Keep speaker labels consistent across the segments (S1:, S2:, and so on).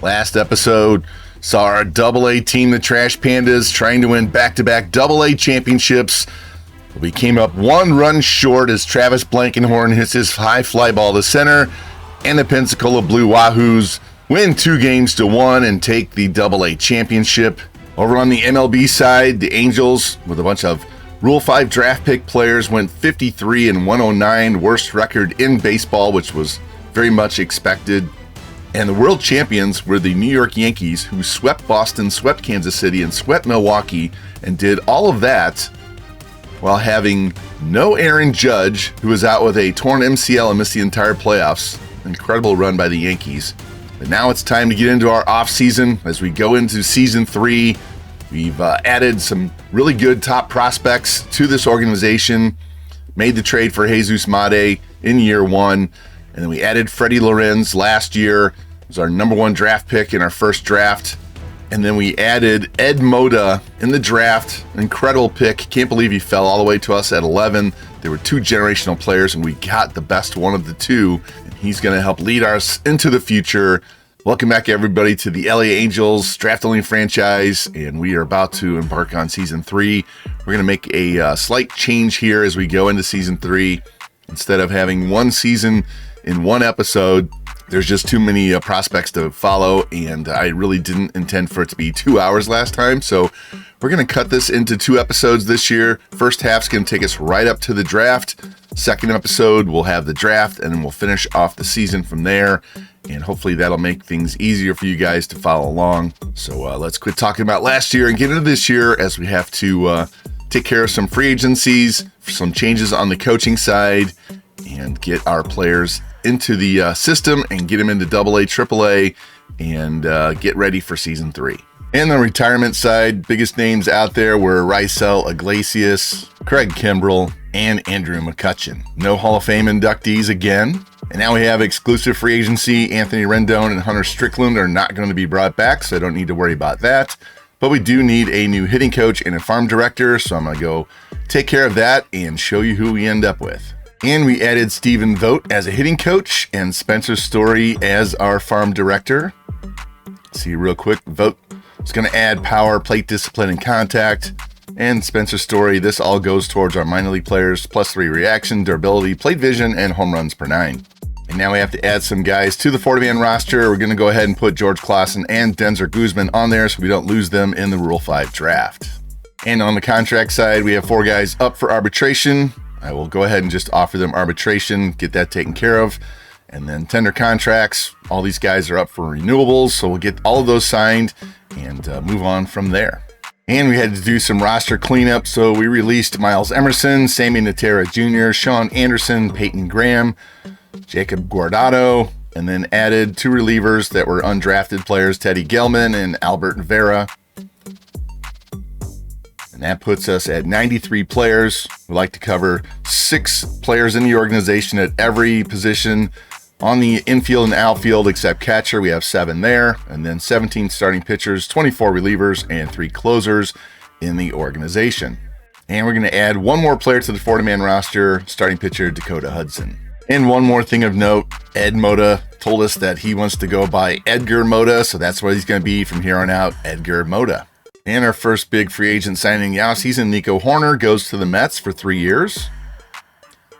S1: Last episode saw our AA team, the Trash Pandas, trying to win back-to-back AA championships. We came up one run short as Travis Blankenhorn hits his high fly ball to center, and the Pensacola Blue Wahoos win 2-1 and take the AA championship. Over on the MLB side, the Angels, with a bunch of Rule 5 draft pick players, went 53-109, worst record in baseball, which was very much expected. And the world champions were the New York Yankees, who swept Boston, swept Kansas City, and swept Milwaukee, and did all of that while having no Aaron Judge, who was out with a torn MCL and missed the entire playoffs. Incredible run by the Yankees. But now it's time to get into our offseason. As we go into Season 3, we've added some really good top prospects to this organization, made the trade for Jesus Made in year 1, and then we added Freddie Lorenz last year. It was our number 1 draft pick in our first draft. And then we added Ed Mota in the draft. Incredible pick. Can't believe he fell all the way to us at 11. There were 2 generational players, and we got the best one of the 2. And he's going to help lead us into the future. Welcome back, everybody, to the LA Angels draft-only franchise. And we are about to embark on Season 3. We're going to make a slight change here as we go into Season 3. Instead of having one season in one episode, there's just too many prospects to follow, and I really didn't intend for it to be 2 hours last time, so we're going to cut this into 2 episodes this year. First half's going to take us right up to the draft. Second episode, we'll have the draft, and then we'll finish off the season from there, and hopefully that'll make things easier for you guys to follow along. So let's quit talking about last year and get into this year, as we have to take care of some free agencies, some changes on the coaching side, and get our players into the system and get them into AA, AAA, and get ready for Season 3. And the retirement side, biggest names out there were Rysel Iglesias, Craig Kimbrell, and Andrew McCutchen. No Hall of Fame inductees again. And now we have exclusive free agency. Anthony Rendon and Hunter Strickland are not going to be brought back, so I don't need to worry about that. But we do need a new hitting coach and a farm director, so I'm going to go take care of that and show you who we end up with. And we added Stephen Vogt as a hitting coach and Spencer Story as our farm director. See real quick, Vogt is going to add power, plate discipline, and contact. And Spencer Story, this all goes towards our minor league players, +3 reaction, durability, plate vision, and home runs per 9. And now we have to add some guys to the 40-man roster. We're going to go ahead and put George Clausen and Denzer Guzman on there so we don't lose them in the Rule 5 draft. And on the contract side, we have 4 guys up for arbitration. I will go ahead and just offer them arbitration, get that taken care of, and then tender contracts. All these guys are up for renewables, so we'll get all of those signed and move on from there. And we had to do some roster cleanup, so we released Miles Emerson, Sammy Natera Jr., Sean Anderson, Peyton Graham, Jacob Guardado, and then added 2 relievers that were undrafted players, Teddy Gelman and Albert Vera. And that puts us at 93 players. We like to cover 6 players in the organization at every position on the infield and outfield except catcher. We have 7 there, and then 17 starting pitchers, 24 relievers, and 3 closers in the organization. And we're going to add 1 more player to the 40-man roster, starting pitcher Dakota Hudson. And one more thing of note, Ed Mota told us that he wants to go by Edgar Mota, so that's what he's going to be from here on out, Edgar Mota. And our first big free agent signing the offseason, Nico Horner, goes to the Mets for 3 years.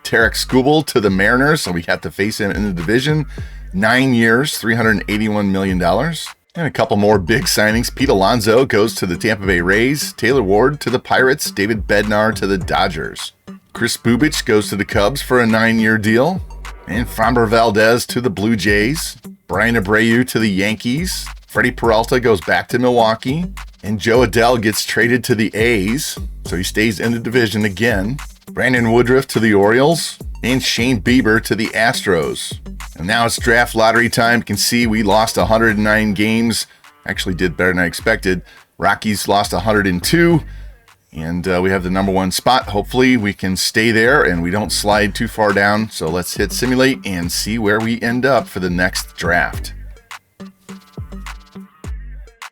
S1: Tarek Skubal to the Mariners, so we have to face him in the division. 9 years, $381 million. And a couple more big signings. Pete Alonso goes to the Tampa Bay Rays. Taylor Ward to the Pirates. David Bednar to the Dodgers. Chris Bubich goes to the Cubs for a 9-year deal. And Framber Valdez to the Blue Jays. Brian Abreu to the Yankees. Freddie Peralta goes back to Milwaukee. And Joe Adell gets traded to the A's, so he stays in the division again. Brandon Woodruff to the Orioles, and Shane Bieber to the Astros. And now it's draft lottery time. You can see we lost 109 games. Actually did better than I expected. Rockies lost 102, and we have the number 1 spot. Hopefully we can stay there and we don't slide too far down. So let's hit simulate and see where we end up for the next draft.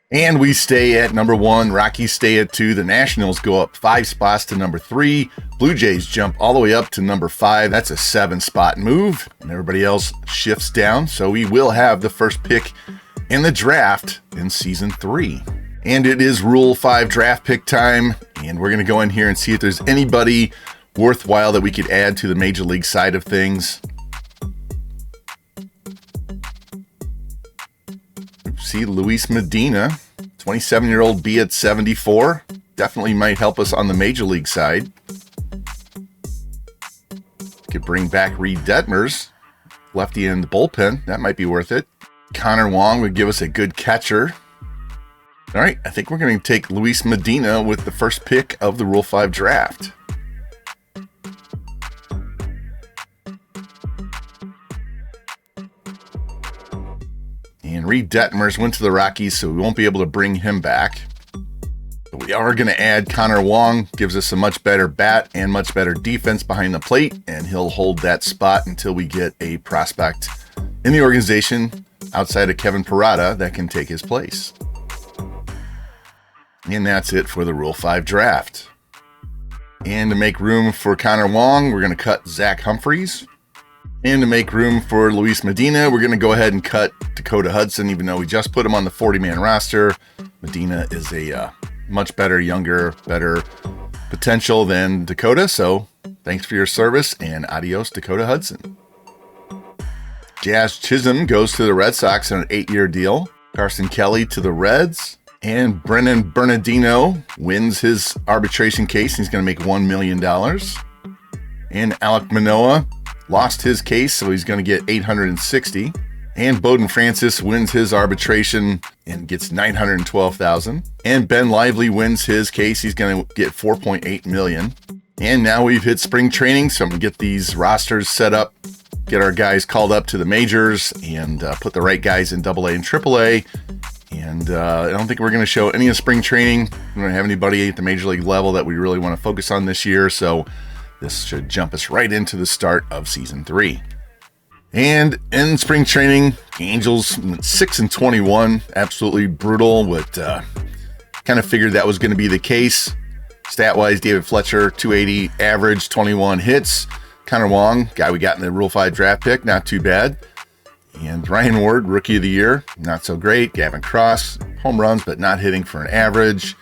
S1: And we stay at number 1. Rockies stay at 2. The Nationals go up 5 spots to number 3. Blue Jays jump all the way up to number 5. That's a 7-spot move. And everybody else shifts down. So we will have the first pick and the draft in Season 3. And it is Rule 5 draft pick time, and we're going to go in here and see if there's anybody worthwhile that we could add to the Major League side of things. See Luis Medina, 27-year-old B at 74. Definitely might help us on the Major League side. Could bring back Reed Detmers, lefty in the bullpen. That might be worth it. Connor Wong would give us a good catcher. All right, I think we're going to take Luis Medina with the first pick of the Rule 5 draft. And Reed Detmers went to the Rockies, so we won't be able to bring him back. But we are going to add Connor Wong. Gives us a much better bat and much better defense behind the plate, and he'll hold that spot until we get a prospect in the organization outside of Kevin Parada that can take his place. And that's it for the Rule 5 draft. And to make room for Connor Wong, we're going to cut Zach Humphreys. And to make room for Luis Medina, we're going to go ahead and cut Dakota Hudson, even though we just put him on the 40-man roster. Medina is a much better, younger, better potential than Dakota. So thanks for your service, and adios, Dakota Hudson. Jazz Chisholm goes to the Red Sox on an 8-year deal. Carson Kelly to the Reds. And Brennan Bernardino wins his arbitration case. He's going to make $1 million. And Alek Manoah lost his case, so he's going to get $860,000. And Bowden Francis wins his arbitration and gets $912,000. And Ben Lively wins his case. He's going to get $4.8 million. And now we've hit spring training, so I'm going to get these rosters set up, get our guys called up to the majors, and put the right guys in AA and AAA. And I don't think we're going to show any of spring training. We don't have anybody at the Major League level that we really want to focus on this year, so this should jump us right into the start of Season 3. And in spring training, the Angels 6-21, absolutely brutal, but kind of figured that was going to be the case. Stat-wise, David Fletcher, 280 average, 21 hits. Connor Wong, guy we got in the Rule 5 draft pick, not too bad. And Ryan Ward, Rookie of the Year, not so great. Gavin Cross, home runs, but not hitting for an average.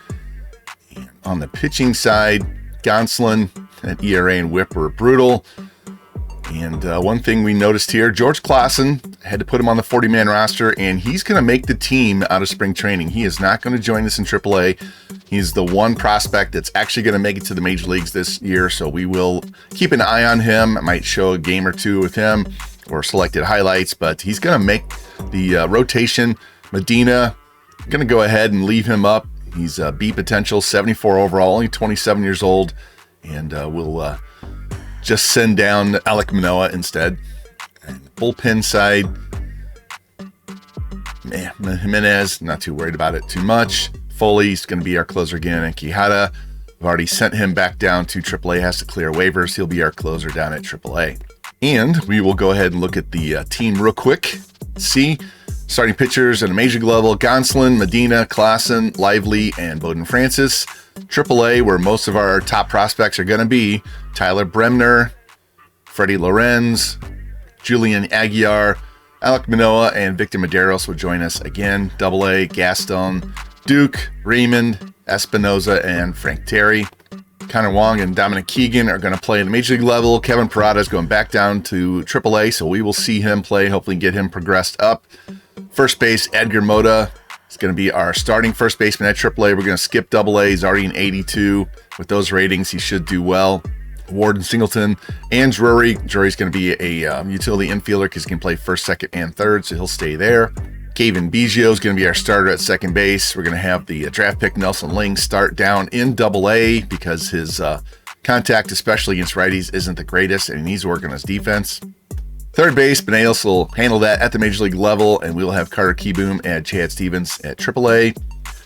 S1: And on the pitching side, Gonsolin, that ERA and WHIP were brutal. And one thing we noticed here, George Clausen, had to put him on the 40-man roster, and he's going to make the team out of spring training. He is not going to join us in AAA. He's the one prospect that's actually going to make it to the major leagues this year, so we will keep an eye on him. I might show a game or two with him or selected highlights, but he's going to make the rotation. Medina, going to go ahead and leave him up. He's B potential, 74 overall, only 27 years old, and we'll just send down Alek Manoah instead. And bullpen side, Jimenez, not too worried about it too much. Foley's going to be our closer again, and Quijada, we've already sent him back down to AAA, has to clear waivers. He'll be our closer down at AAA. And we will go ahead and look at the team real quick. See, starting pitchers at a major league level, Gonsolin, Medina, Clausen, Lively, and Bowden Francis. AAA, where most of our top prospects are going to be, Tyler Bremner, Freddie Lorenz, Julian Aguiar, Alek Manoah, and Victor Medeiros will join us again. AA, Gaston, Duke, Raymond, Espinoza, and Frank Terry. Connor Wong and Dominic Keegan are going to play at the major league level. Kevin Parada is going back down to AAA, so we will see him play, hopefully get him progressed up. First base, Edgar Mota is going to be our starting first baseman at AAA. We're going to skip AA. He's already in 82. With those ratings, he should do well. Ward and Singleton and Drury. Drury's going to be a utility infielder because he can play first, second, and third, so he'll stay there. Kevin Biggio is going to be our starter at second base. We're going to have the draft pick Nelson Ling start down in AA because his contact, especially against righties, isn't the greatest, and he needs to work on his defense. Third base, Benails will handle that at the major league level, and we'll have Carter Kieboom and Chad Stevens at AAA.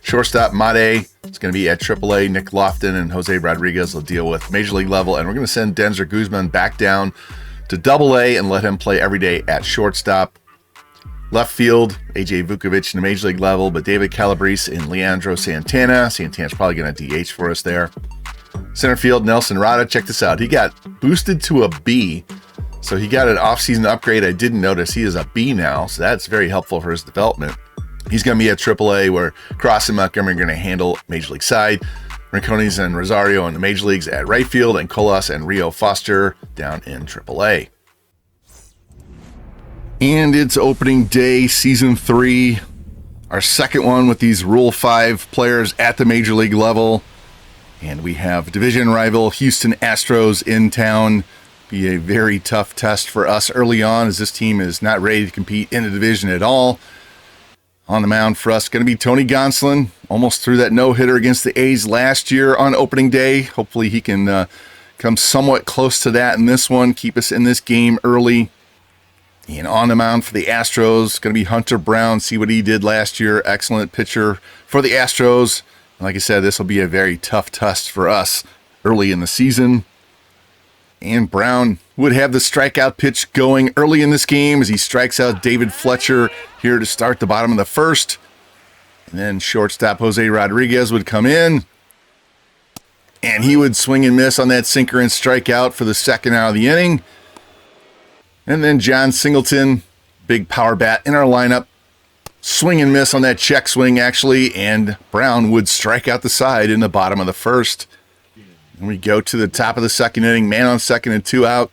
S1: Shortstop, Mate is going to be at AAA. Nick Lofton and Jose Rodriguez will deal with major league level, and we're going to send Denzer Guzman back down to AA and let him play every day at shortstop. Left field, AJ Vukovic in the major league level, but David Calabrese and Leandro Santana. Santana's probably going to DH for us there. Center field, Nelson Rada. Check this out. He got boosted to a B, so he got an offseason upgrade. I didn't notice. He is a B now, so that's very helpful for his development. He's going to be at AAA, where Cross and Montgomery are going to handle Major League side. Rincones and Rosario in the Major Leagues at right field, and Colas and Rio Foster down in AAA. And it's opening day, season 3, our second one with these Rule 5 players at the Major League level. And we have division rival Houston Astros in town. Be a very tough test for us early on, as this team is not ready to compete in the division at all. On the mound for us going to be Tony Gonsolin. Almost threw that no-hitter against the A's last year on opening day. Hopefully he can come somewhat close to that in this one, keep us in this game early. And on the mound for the Astros, going to be Hunter Brown. See what he did last year. Excellent pitcher for the Astros. Like I said, this will be a very tough test for us early in the season. And Brown would have the strikeout pitch going early in this game as he strikes out David Fletcher here to start the bottom of the first. And then shortstop Jose Rodriguez would come in, and he would swing and miss on that sinker and strike out for the second out of the inning. And then John Singleton, big power bat in our lineup, swing and miss on that check swing actually, and Brown would strike out the side in the bottom of the first. And we go to the top of the second inning, man on second and 2 out.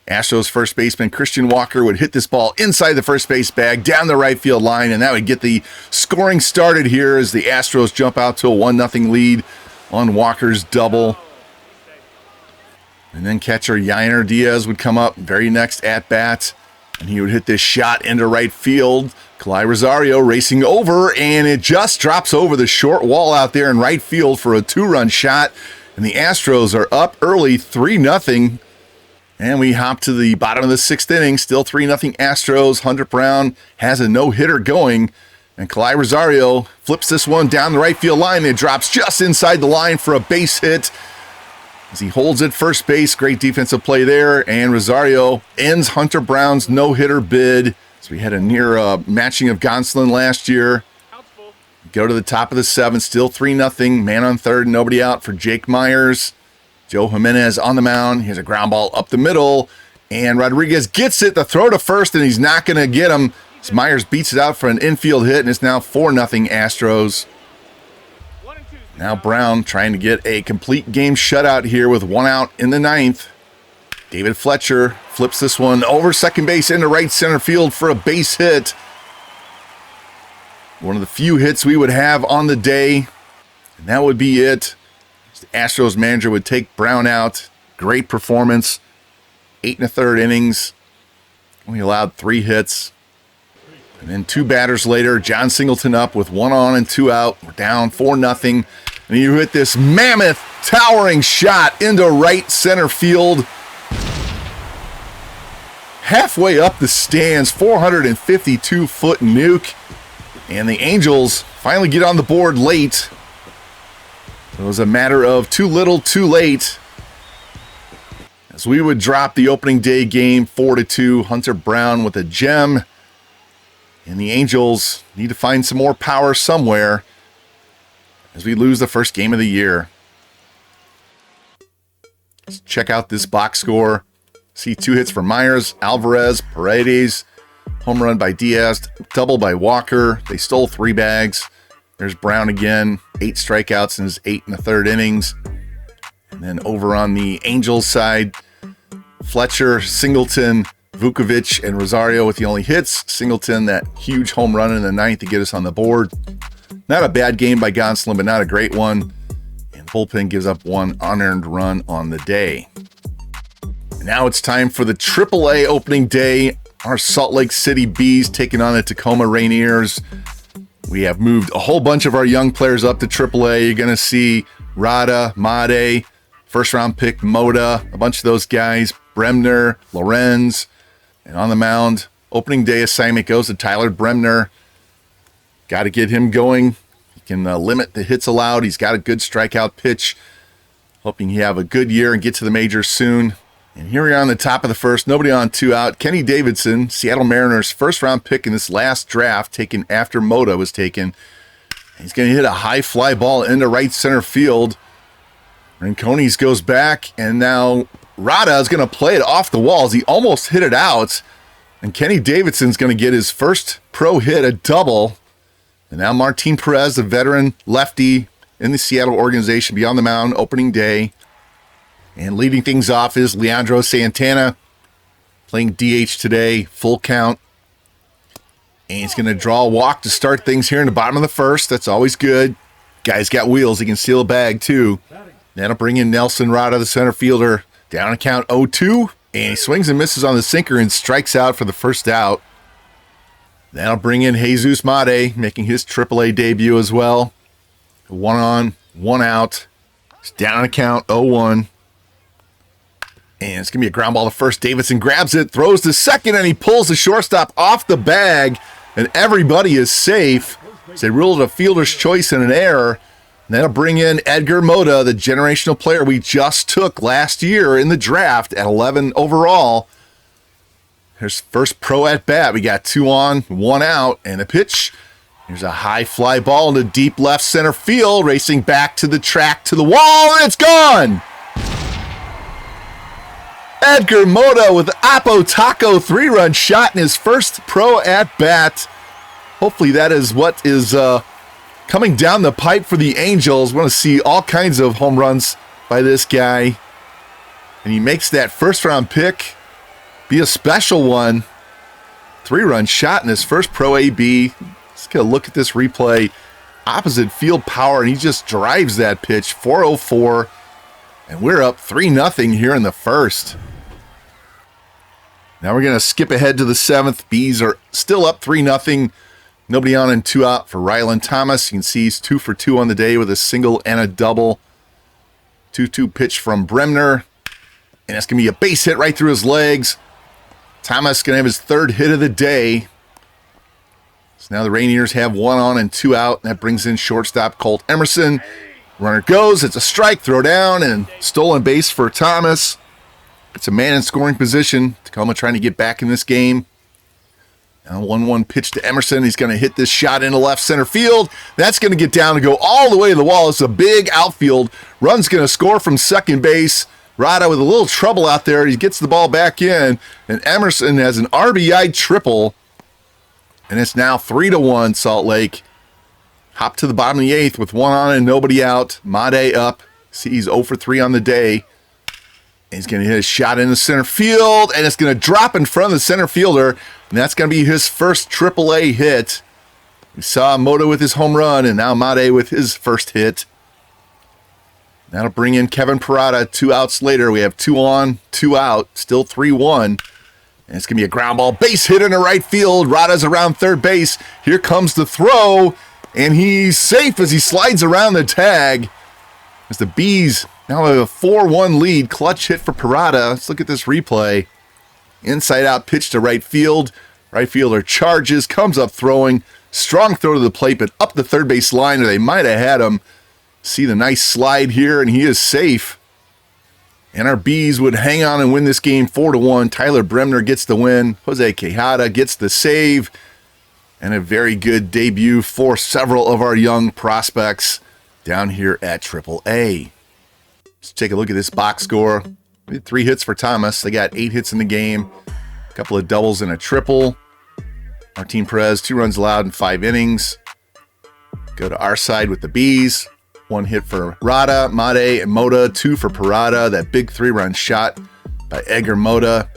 S1: Astros first baseman Christian Walker would hit this ball inside the first base bag, down the right field line, and that would get the scoring started here as the Astros jump out to a 1-0 lead on Walker's double. And then catcher Yainer Diaz would come up very next at bat, and he would hit this shot into right field. Kalai Rosario racing over, and it just drops over the short wall out there in right field for a 2-run shot. And the Astros are up early, 3-0. And we hop to the bottom of the 6th inning, still 3-0 Astros. Hunter Brown has a no-hitter going, and Kalai Rosario flips this one down the right field line. It drops just inside the line for a base hit as he holds it first base. Great defensive play there, and Rosario ends Hunter Brown's no-hitter bid. So we had a near matching of Gonsolin last year. Go to the top of the 7th, still 3-0. Man on third, nobody out for Jake Myers. Joe Jimenez on the mound. Here's a ground ball up the middle, and Rodriguez gets it. The throw to first, and he's not going to get him. As Myers beats it out for an infield hit, and it's now 4-0 Astros. Now Brown trying to get a complete game shutout here with 1 out in the 9th. David Fletcher flips this one over second base into right center field for a base hit. One of the few hits we would have on the day, and that would be it. The Astros manager would take Brown out. Great performance. 8 1/3 innings. Only allowed 3 hits. And then 2 batters later, John Singleton up with 1 on and 2 out. We're down 4-0. And you hit this mammoth, towering shot into right center field. Halfway up the stands, 452-foot nuke. And the Angels finally get on the board late. It was a matter of too little, too late. As we would drop the opening day game 4-2. Hunter Brown with a gem. And the Angels need to find some more power somewhere as we lose the first game of the year. Let's check out this box score. See 2 hits for Myers, Alvarez, Paredes, home run by Diaz, double by Walker. They stole 3 bags. There's Brown again, 8 strikeouts in his 8 1/3 innings. And then over on the Angels side, Fletcher, Singleton, Vukovic, and Rosario with the only hits. Singleton, that huge home run in the 9th to get us on the board. Not a bad game by Gonsolin, but not a great one. And the bullpen gives up 1 unearned run on the day. Now it's time for the AAA opening day. Our Salt Lake City Bees taking on the Tacoma Rainiers. We have moved a whole bunch of our young players up to AAA. You're going to see Rada, Made, first-round pick Mota, a bunch of those guys, Bremner, Lorenz. And on the mound, opening day assignment goes to Tyler Bremner. Got to get him going. He can limit the hits allowed. He's got a good strikeout pitch. Hoping he have a good year and get to the majors soon. And here we are on the top of the first, nobody on, 2 out. Kenny Davidson, Seattle Mariners' first-round pick in this last draft, taken after Mota was taken. He's going to hit a high fly ball into right center field. Rincones goes back, and now Rada is going to play it off the walls. He almost hit it out. And Kenny Davidson's going to get his first pro hit, a double. And now Martin Perez, the veteran lefty in the Seattle organization, beyond the mound, opening day. And leading things off is Leandro Santana, playing DH today, full count. And he's going to draw a walk to start things here in the bottom of the first. That's always good. Guy's got wheels. He can steal a bag, too. That'll bring in Nelson Rada, the center fielder, down a count 0-2. And he swings and misses on the sinker and strikes out for the first out. That'll bring in Jesus Mate, making his AAA debut as well. 1 on, 1 out. It's down a count 0-1. And it's going to be a ground ball to first. Davidson grabs it, throws to second, and he pulls the shortstop off the bag. And everybody is safe. So they ruled a fielder's choice and an error. And that'll bring in Edgar Mota, the generational player we just took last year in the draft at 11 overall. Here's first pro at bat. We got 2 on, 1 out, and a pitch. Here's a high fly ball into deep left center field, racing back to the track to the wall, and it's gone! Edgar Mota with Apo Taco 3-run shot in his first pro at bat. Hopefully that is what is coming down the pipe for the Angels. We want to see all kinds of home runs by this guy. And he makes that first round pick be a special one. 3-run shot in his first pro AB. Let's get a look at this replay. Opposite field power, and he just drives that pitch. 404. And we're up 3-0 here in the first. Now we're going to skip ahead to the 7th. Bees are still up 3-0. Nobody on and 2 out for Rylan Thomas. You can see he's 2 for 2 on the day with a single and a double. 2-2 pitch from Bremner. And it's going to be a base hit right through his legs. Thomas going to have his 3rd hit of the day. So now the Rainiers have 1 on and 2 out. And that brings in shortstop Colt Emerson. Runner goes. It's a strike. Throw down and stolen base for Thomas. It's a man in scoring position. Tacoma trying to get back in this game. Now 1-1 pitch to Emerson. He's going to hit this shot into left center field. That's going to get down and go all the way to the wall. It's a big outfield. Run's going to score from second base. Rada with a little trouble out there. He gets the ball back in. And Emerson has an RBI triple. And it's now 3-1 Salt Lake. Hop to the bottom of the 8th with 1 on and nobody out. Made up. See, he's 0 for 3 on the day. He's going to hit a shot in the center field, and it's going to drop in front of the center fielder, and that's going to be his first AAA hit. We saw Mota with his home run, and now Made with his first hit. That'll bring in Kevin Parada 2 outs later. We have 2 on, 2 out, still 3-1. And it's going to be a ground ball base hit into right field. Rada's around third base. Here comes the throw, and he's safe as he slides around the tag. As the Bees now have a 4-1 lead. Clutch hit for Parada. Let's look at this replay. Inside out pitch to right field. Right fielder charges, comes up throwing. Strong throw to the plate, but up the third base line, or they might have had him. See the nice slide here, and he is safe. And our Bees would hang on and win this game 4-1. Tyler Bremner gets the win. Jose Quijada gets the save. And a very good debut for several of our young prospects down here at AAA. Let's take a look at this box score. We had 3 hits for Thomas. They got 8 hits in the game. A couple of doubles and a triple. Martin Perez, 2 runs allowed in 5 innings. Go to our side with the Bees. 1 hit for Rada, Made, and Mota. 2 for Parada. That big 3-run shot by Edgar Mota.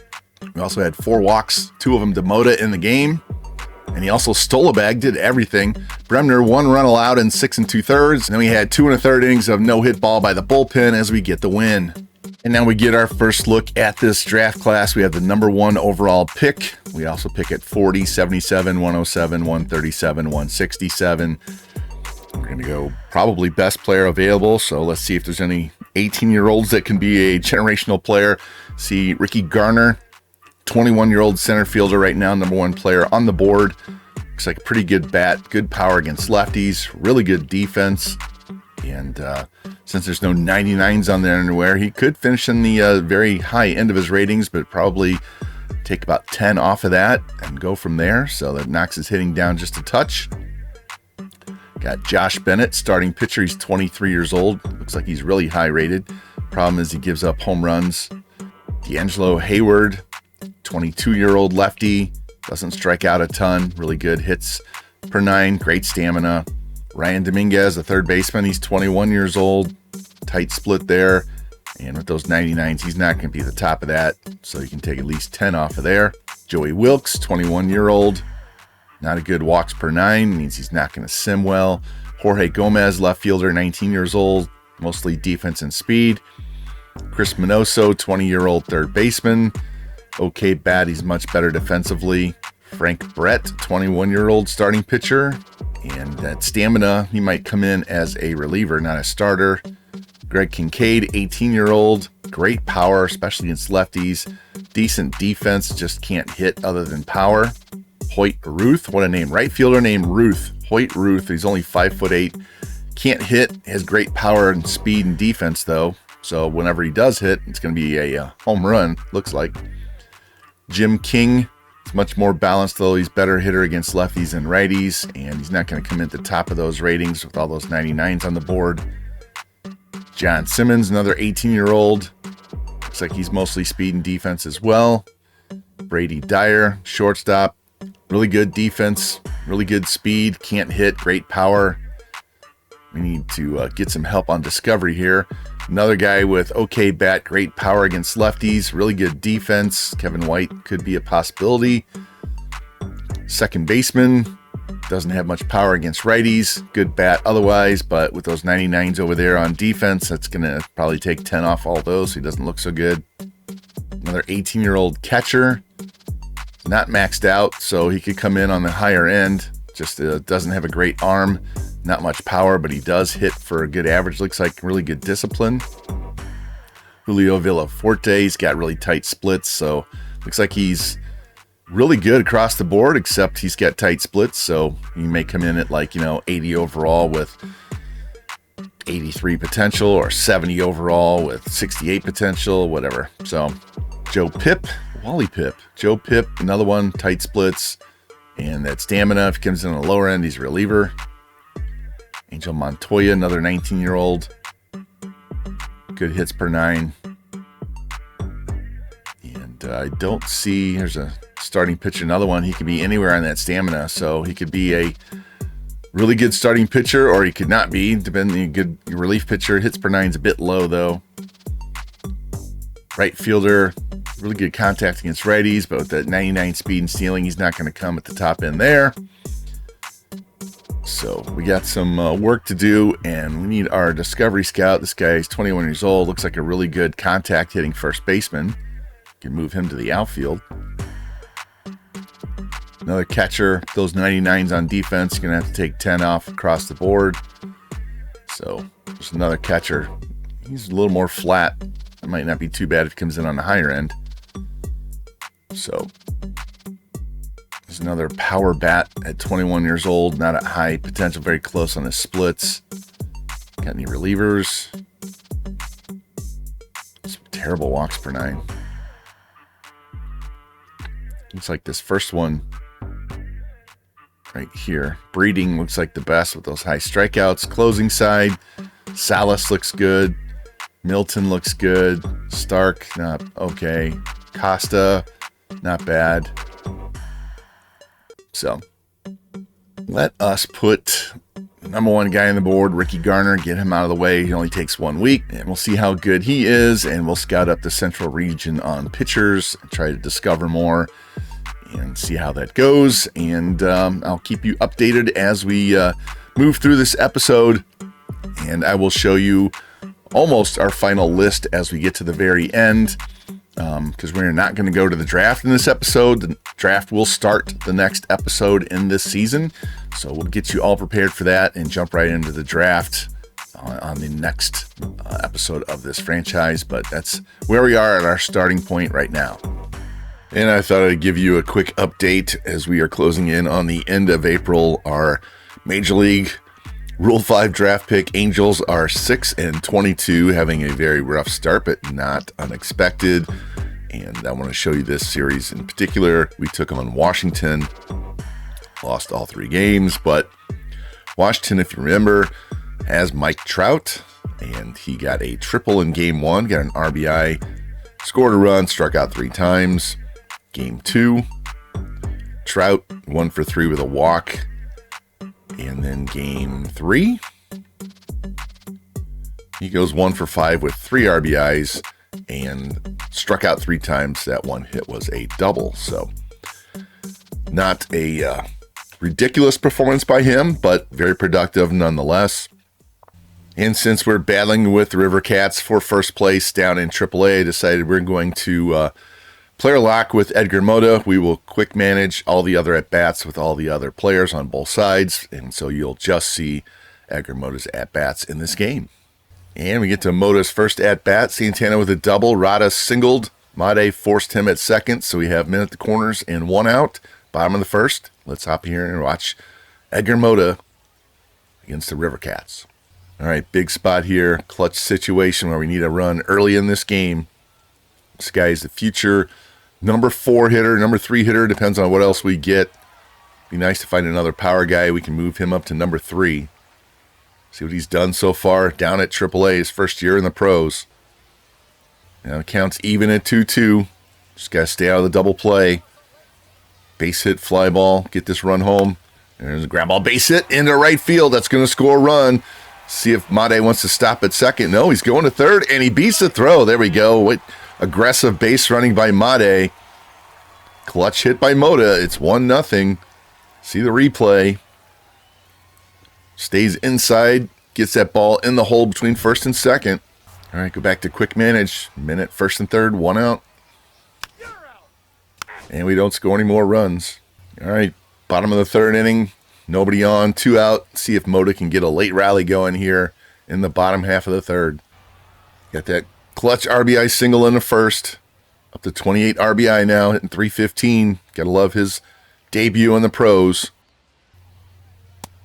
S1: We also had 4 walks, 2 of them to Mota in the game. And he also stole a bag, did everything. Bremner, 1 run allowed in 6 2/3. And then we had 2 1/3 innings of no-hit ball by the bullpen as we get the win. And now we get our first look at this draft class. We have the number 1 overall pick. We also pick at 40, 77, 107, 137, 167. We're going to go probably best player available. So let's see if there's any 18-year-olds that can be a generational player. See Ricky Garner, 21-year-old center fielder right now, number 1 player on the board. Looks like a pretty good bat, good power against lefties, really good defense. And since there's no 99s on there anywhere, he could finish in the very high end of his ratings, but probably take about 10 off of that and go from there. So that knocks his hitting down just a touch. Got Josh Bennett, starting pitcher. He's 23 years old. Looks like he's really high rated. Problem is he gives up home runs. D'Angelo Hayward, 22-year-old lefty. Doesn't strike out a ton. Really good hits per 9. Great stamina. Ryan Dominguez, the third baseman. He's 21 years old. Tight split there. And with those 99s, he's not going to be the top of that. So you can take at least 10 off of there. Joey Wilkes, 21-year-old. Not a good walks per 9. Means he's not going to sim well. Jorge Gomez, left fielder, 19 years old. Mostly defense and speed. Chris Minoso, 20-year-old third baseman. Okay bat, he's much better defensively. Frank Brett, 21-year-old starting pitcher. And that stamina, he might come in as a reliever, not a starter. Greg Kincaid, 18-year-old. Great power, especially against lefties. Decent defense, just can't hit other than power. Hoyt Ruth, what a name. Right fielder named Ruth. Hoyt Ruth, he's only 5'8". Can't hit, has great power and speed and defense though. So whenever he does hit, it's going to be a home run, looks like. Jim King, is much more balanced though. He's better hitter against lefties and righties, and he's not going to come in at the top of those ratings with all those 99s on the board. John Simmons, another 18-year-old. Looks like he's mostly speed and defense as well. Brady Dyer, shortstop. Really good defense, really good speed, can't hit, great power. We need to get some help on discovery here. Another guy with okay bat, great power against lefties, really good defense. Kevin White could be a possibility. Second baseman, doesn't have much power against righties, good bat otherwise, but with those 99s over there on defense, that's going to probably take 10 off all those, so he doesn't look so good. Another 18-year-old catcher, not maxed out, so he could come in on the higher end. Just doesn't have a great arm, not much power, but he does hit for a good average. Looks like really good discipline. Julio Villaforte's got really tight splits, so looks like he's really good across the board, except he's got tight splits, so he may come in at 80 overall with 83 potential, or 70 overall with 68 potential, whatever. So Joe Pip, Wally Pip, Joe Pip, another one, tight splits, and that stamina. If he comes in on the lower end, he's a reliever. Angel Montoya, another 19-year-old, good hits per 9. And I don't see, here's a starting pitcher, another one. He could be anywhere on that stamina, so he could be a really good starting pitcher, or he could not be, depending on a good relief pitcher. Hits per 9 is a bit low though. Right fielder, really good contact against righties, but with that 99 speed and stealing, he's not going to come at the top end there. So we got some work to do, and we need our discovery scout. This guy is 21 years old, looks like a really good contact hitting first baseman. Can move him to the outfield. Another catcher, those 99s on defense, you're going to have to take 10 off across the board. So there's another catcher. He's a little more flat. It might not be too bad if he comes in on the higher end. So there's another power bat at 21 years old, not at high potential, very close on his splits. Got any relievers? Some terrible walks per 9. Looks like this first one right here, Breeding, looks like the best with those high strikeouts. Closing side, Salas looks good. Milton looks good. Stark, not okay. Costa, not bad. So let us put the number one guy on the board, Ricky Garner, get him out of the way. He only takes 1 week, and we'll see how good he is, and we'll scout up the central region on pitchers and try to discover more and see how that goes. And I'll keep you updated as we move through this episode, and I will show you almost our final list as we get to the very end, because we're not going to go to the draft in this episode. The draft will start the next episode in this season, so we'll get you all prepared for that and jump right into the draft on the next episode of this franchise. But that's where we are at our starting point right now. And I thought I'd give you a quick update as we are closing in on the end of April. Our Major League Rule 5 draft pick Angels are 6-22, having a very rough start, but not unexpected. And I want to show you this series in particular. We took on Washington, lost all 3 games, but Washington, if you remember, has Mike Trout, and he got a triple in game 1, got an RBI, scored a run, struck out 3 times. Game 2, Trout, 1 for 3 with a walk. And then game 3, he goes 1 for 5 with 3 RBIs and struck out 3 times. That one hit was a double. So not a ridiculous performance by him, but very productive nonetheless. And since we're battling with the River Cats for first place down in AAA, I decided we're going to player lock with Edgar Mota. We will quick manage all the other at-bats with all the other players on both sides, and so you'll just see Edgar Mota's at-bats in this game. And we get to Mota's first at-bat. Santana with a double. Rada singled. Made forced him at second, so we have men at the corners and 1 out. Bottom of the first. Let's hop here and watch Edgar Mota against the River Cats. All right, big spot here. Clutch situation where we need a run early in this game. This guy is the future number 4 hitter, number 3 hitter, depends on what else we get. Be nice to find another power guy. We can move him up to number 3. See what he's done so far down at AAA, his first year in the pros. Now it counts even at 2-2. Just got to stay out of the double play. Base hit, fly ball, get this run home. There's a ground ball, base hit into right field. That's going to score a run. See if Made wants to stop at second. No, he's going to third, and he beats the throw. There we go. What aggressive base running by Made. Clutch hit by Mota. It's 1-0. See the replay. Stays inside. Gets that ball in the hole between first and second. All right, go back to quick manage. Minute, first and third, 1 out. And we don't score any more runs. All right, bottom of the third inning. Nobody on, 2 out. See if Mota can get a late rally going here in the bottom half of the third. Got that clutch RBI single in the first. Up to 28 RBI now, hitting .315. Gotta love his debut in the pros.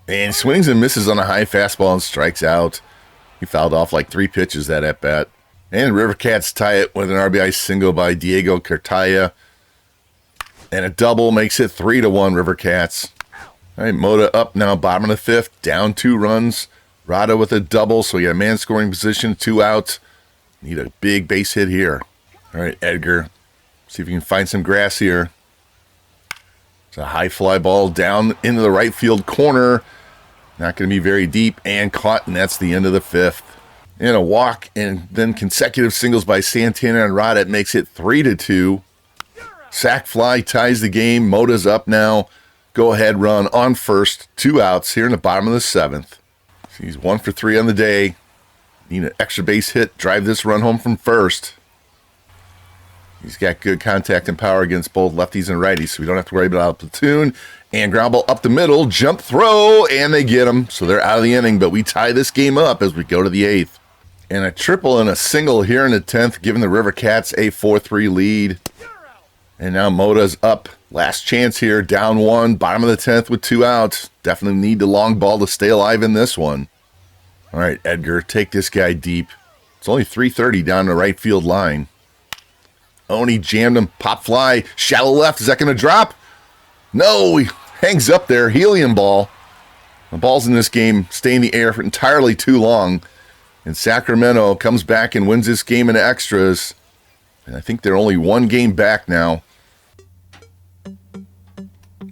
S1: And swings and misses on a high fastball and strikes out. He fouled off like 3 pitches that at bat. And River Cats tie it with an RBI single by Diego Cartaya. And a double makes it 3-1 River Cats. All right, Mota up now, bottom of the 5th, down 2 runs. Rada with a double, so we got a man scoring position, 2 outs. Need a big base hit here. All right, Edgar, see if you can find some grass here. It's a high fly ball down into the right field corner. Not going to be very deep and caught, and that's the end of the 5th. And a walk, and then consecutive singles by Santana and Rada. It makes it 3-2. Sac fly ties the game. Mota's up now. Go ahead run on first. 2 outs here in the bottom of the 7th. So he's 1 for 3 on the day. Need an extra base hit. Drive this run home from first. He's got good contact and power against both lefties and righties, so we don't have to worry about a platoon. And ground ball up the middle, jump throw, and they get him. So they're out of the inning, but we tie this game up as we go to the 8th. And a triple and a single here in the 10th, giving the River Cats a 4-3 lead. And now Mota's up. Last chance here, down 1, bottom of the 10th with 2 outs. Definitely need the long ball to stay alive in this one. All right, Edgar, take this guy deep. It's only .330 down the right field line. Oni jammed him, pop fly, shallow left. Is that going to drop? No, he hangs up there, helium ball. The balls in this game stay in the air for entirely too long. And Sacramento comes back and wins this game in extras. And I think they're only 1 game back now.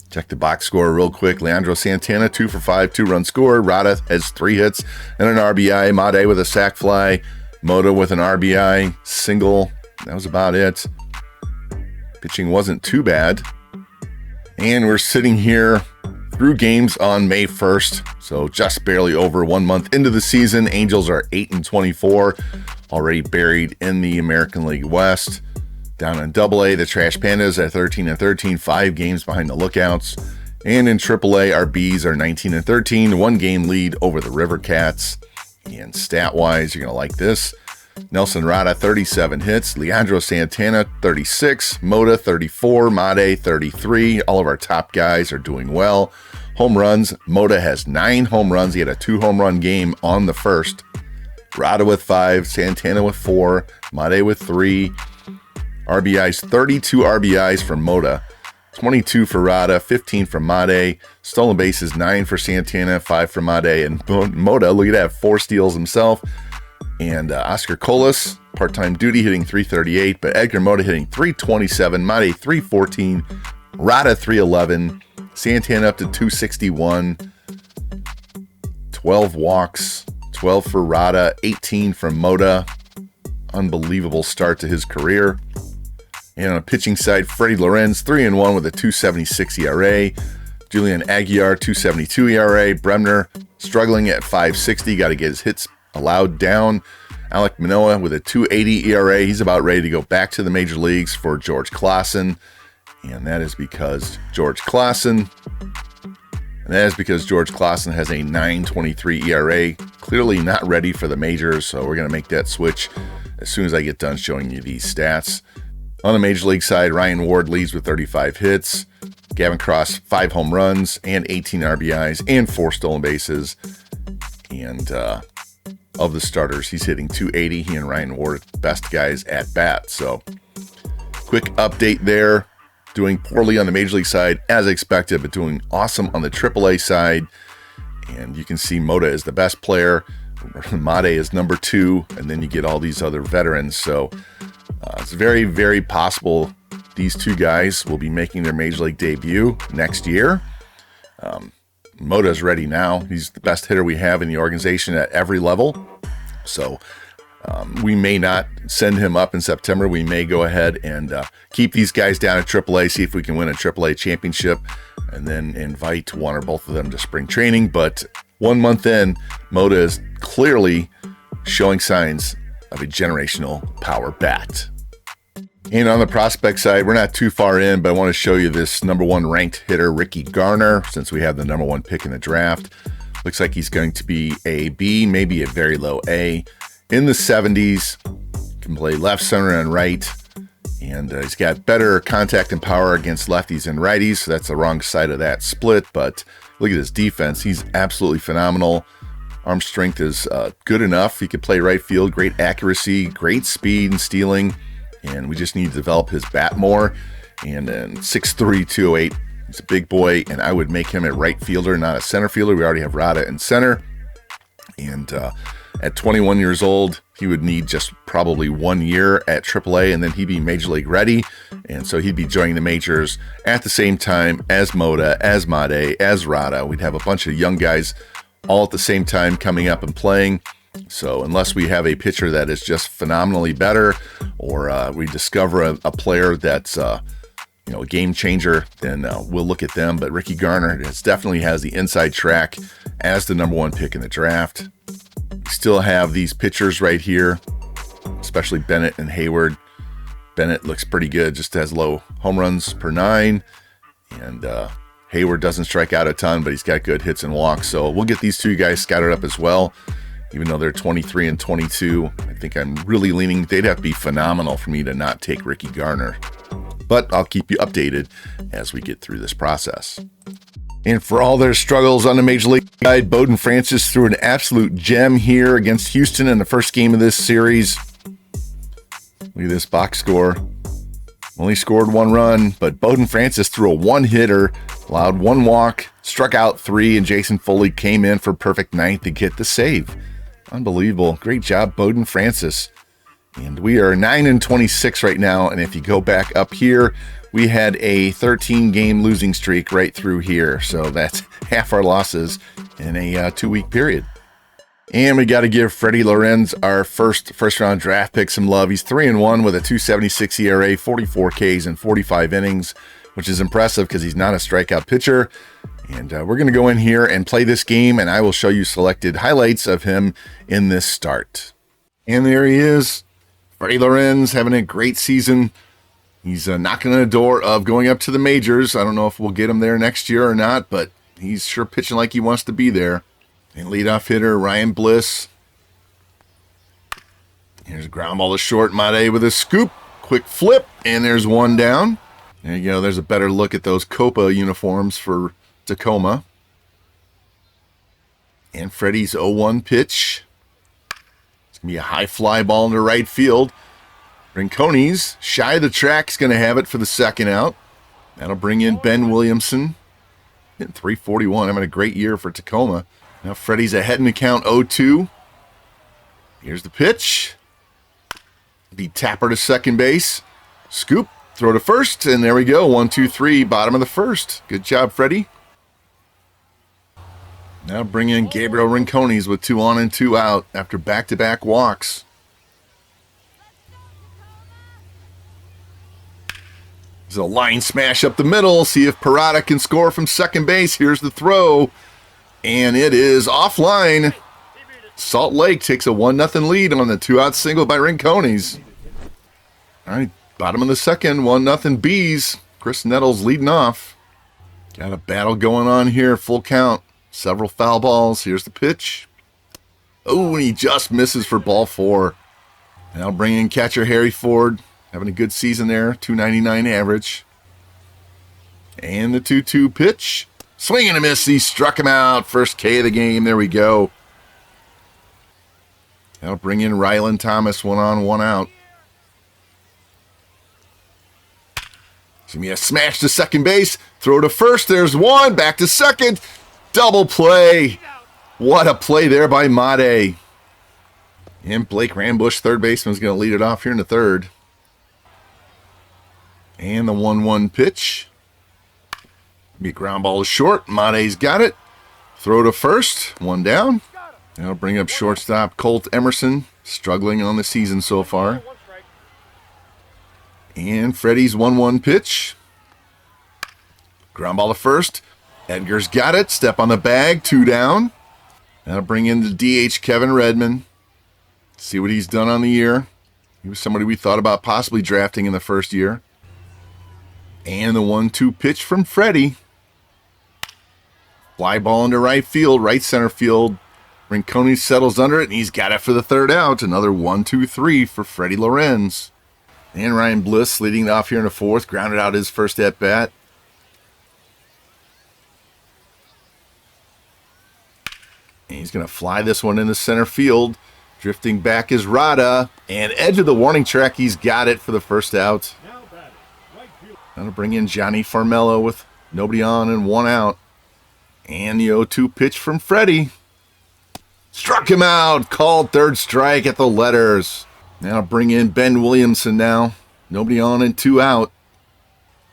S1: Check the box score real quick. Leandro Santana, 2 for 5, 2-run score. Rada has 3 hits and an RBI. Made with a sac fly. Mota with an RBI single. That was about it. Pitching wasn't too bad. And we're sitting here through games on May 1st. So just barely over 1 month into the season. Angels are 8-24. Already buried in the American League West. Down in AA, the Trash Pandas are 13-13, 5 games behind the Lookouts. And in AAA, our Bees are 19-13, 1 game lead over the River Cats. And stat-wise, you're going to like this. Nelson Rada, 37 hits. Leandro Santana, 36. Mota, 34. Made, 33. All of our top guys are doing well. Home runs, Mota has 9 home runs. He had a 2-home-run game on the first. Rada with 5. Santana with 4. Made with 3. RBIs, 32 RBIs for Mota. 22 for Rada, 15 for Made. Stolen bases, 9 for Santana, 5 for Made. And Mota, look at that, 4 steals himself. And Oscar Colas, part-time duty, hitting .338. But Edgar Mota hitting .327. Made, .314. Rada 311, Santana up to 261, 12 walks, 12 for Rada, 18 from Mota. Unbelievable start to his career. And on a pitching side, Freddie Lorenz 3-1 with a 2.76 ERA. Julian Aguiar 2.72 ERA. Bremner struggling at 5.60, got to get his hits allowed down. Alek Manoah with a 2.80 ERA. He's about ready to go back to the major leagues for George Claassen. And that is because George Claassen has a 9.23 ERA. Clearly not ready for the majors, so we're going to make that switch as soon as I get done showing you these stats. On the major league side, Ryan Ward leads with 35 hits. Gavin Cross, 5 home runs and 18 RBIs and 4 stolen bases. And of the starters, he's hitting 280. He and Ryan Ward, best guys at bat. So, quick update there. Doing poorly on the major league side as expected, but doing awesome on the AAA side. And you can see Mota is the best player. Made is number 2, and then you get all these other veterans. So it's very, very possible these two guys will be making their major league debut next year. Mota's ready now. He's the best hitter we have in the organization at every level. So we may not send him up in September. We may go ahead and keep these guys down at AAA, see if we can win a AAA championship, and then invite one or both of them to spring training. But 1 month in, Mota is clearly showing signs of a generational power bat. And on the prospect side, we're not too far in, but I want to show you this number 1 ranked hitter, Ricky Garner, since we have the number 1 pick in the draft. Looks like he's going to be a B, maybe a very low A. In the 70s, can play left, center, and right. And he's got better contact and power against lefties and righties. So that's the wrong side of that split. But look at his defense. He's absolutely phenomenal. Arm strength is good enough. He can play right field, great accuracy, great speed and stealing. And we just need to develop his bat more. And then 6'3", 208. He's a big boy. And I would make him a right fielder, not a center fielder. We already have Rada in center. And at 21 years old, he would need just probably 1 year at AAA, and then he'd be major league ready. And so he'd be joining the majors at the same time as Mota, as Made, as Rada. We'd have a bunch of young guys all at the same time coming up and playing. So unless we have a pitcher that is just phenomenally better, or we discover a player that's a game changer, then we'll look at them. But Ricky Garner definitely has the inside track as the number 1 pick in the draft. Still have these pitchers right here, especially Bennett and Hayward. Bennett looks pretty good, just has low home runs per 9. And Hayward doesn't strike out a ton, but he's got good hits and walks. So we'll get these two guys scattered up as well. Even though they're 23 and 22, I think I'm really leaning. They'd have to be phenomenal for me to not take Ricky Garner. But I'll keep you updated as we get through this process. And for all their struggles on the Major League side, Bowden Francis threw an absolute gem here against Houston in the first game of this series. Look at this box score. Only scored 1 run, but Bowden Francis threw a 1-hitter, allowed 1 walk, struck out 3, and Jason Foley came in for perfect 9th to get the save. Unbelievable. Great job, Bowden Francis. And we are 9-26 right now, and if you go back up here, we had a 13-game losing streak right through here. So that's half our losses in a 2-week period. And we got to give Freddie Lorenz, our first-round draft pick, some love. He's 3-1 with a 2.76 ERA, 44 Ks in 45 innings, which is impressive because he's not a strikeout pitcher. And we're going to go in here and play this game, and I will show you selected highlights of him in this start. And there he is, Freddie Lorenz, having a great season. He's knocking on the door of going up to the majors. I don't know if we'll get him there next year or not, but he's sure pitching like he wants to be there. And leadoff hitter Ryan Bliss. Here's a ground ball to short. Made with a scoop. Quick flip, and there's 1 down. There you go. There's a better look at those Copa uniforms for Tacoma. And Freddie's 0-1 pitch. It's going to be a high fly ball into right field. Rincone's shy of the track is going to have it for the second out. That'll bring in Ben Williamson. Hitting .341. Having a great year for Tacoma. Now Freddie's ahead in the count 0-2. Here's the pitch. Be Tapper to second base. Scoop. Throw to first, and there we go. 1, 2, 3, bottom of the first. Good job, Freddie. Now bring in Gabriel Rincones with 2 on and 2 out after back-to-back walks. There's a line smash up the middle. See if Parada can score from second base. Here's the throw, and it is offline. Salt Lake takes a 1-0 lead on the 2-out single by Rincones. All right, bottom of the second, 1-0 Bees. Chris Nettles leading off. Got a battle going on here, full count. Several foul balls. Here's the pitch. Oh, and he just misses for ball 4. Now bring in catcher Harry Ford. Having a good season there, 299 average. And the 2-2 pitch. Swing and a miss. He struck him out. First K of the game. There we go. Now bring in Rylan Thomas, 1 on, 1 out. It's going to be a smash to second base. Throw to first. There's 1. Back to second. Double play. What a play there by Mate. And Blake Rambush, third baseman, is going to lead it off here in the third. And the 1-1 pitch. Be ground ball is short. Mate's got it. Throw to first. 1 down. Now bring up shortstop Colt Emerson, struggling on the season so far. And Freddie's 1-1 pitch. Ground ball to first. Edgar's got it. Step on the bag. 2 down. Now bring in the DH Kevin Redmond. See what he's done on the year. He was somebody we thought about possibly drafting in the first year. And the 1-2 pitch from Freddie. Fly ball into right field, right center field. Rincones settles under it, and he's got it for the 3rd out. Another 1-2-3 for Freddie Lorenz. And Ryan Bliss leading off here in the 4th. Grounded out his first at-bat. And he's going to fly this one into center field. Drifting back is Rada. And edge of the warning track, he's got it for the 1st out. Going to bring in Johnny Farmello with nobody on and 1 out. And the 0-2 pitch from Freddie. Struck him out. Called 3rd strike at the letters. Now bring in Ben Williamson now. Nobody on and 2 out.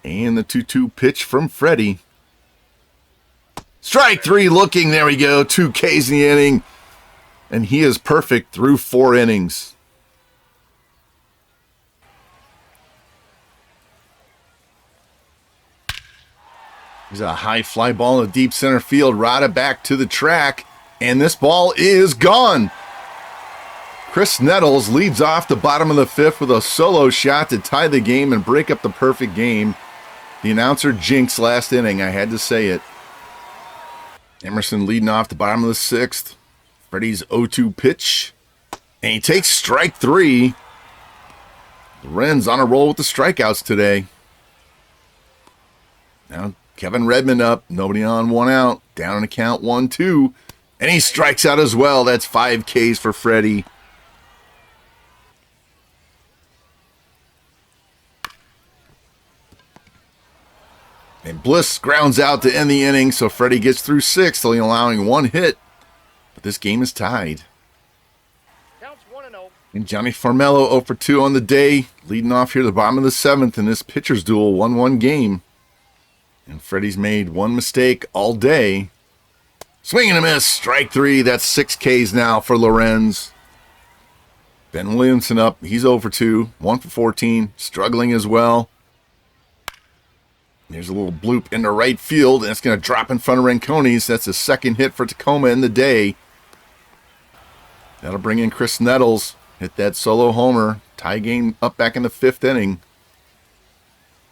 S1: And the 2-2 pitch from Freddie. Strike 3 looking. There we go. 2 Ks in the inning. And he is perfect through 4 innings. There's a high fly ball in the deep center field. Rada back to the track. And this ball is gone. Chris Nettles leads off the bottom of the 5th with a solo shot to tie the game and break up the perfect game. The announcer jinxed last inning. I had to say it. Emerson leading off the bottom of the 6th. Freddie's 0-2 pitch. And he takes strike 3. Lorenz on a roll with the strikeouts today. Now Kevin Redmond up. Nobody on, 1 out. Down in the count, 1-2. And he strikes out as well. That's 5 Ks for Freddie. And Bliss grounds out to end the inning, so Freddie gets through 6, only allowing 1 hit. But this game is tied.
S2: Counts 1-0.
S1: And Johnny Farmello 0 for 2 on the day, leading off here at the bottom of the 7th in this pitcher's duel 1-1 game. And Freddie's made 1 mistake all day. Swing and a miss, strike 3. That's 6 Ks now for Lorenz. Ben Williamson up, he's 0 for 2, 1 for 14, struggling as well. There's a little bloop into right field, and it's going to drop in front of Rincones. That's his 2nd hit for Tacoma in the day. That'll bring in Chris Nettles. Hit that solo homer. Tie game up back in the 5th inning.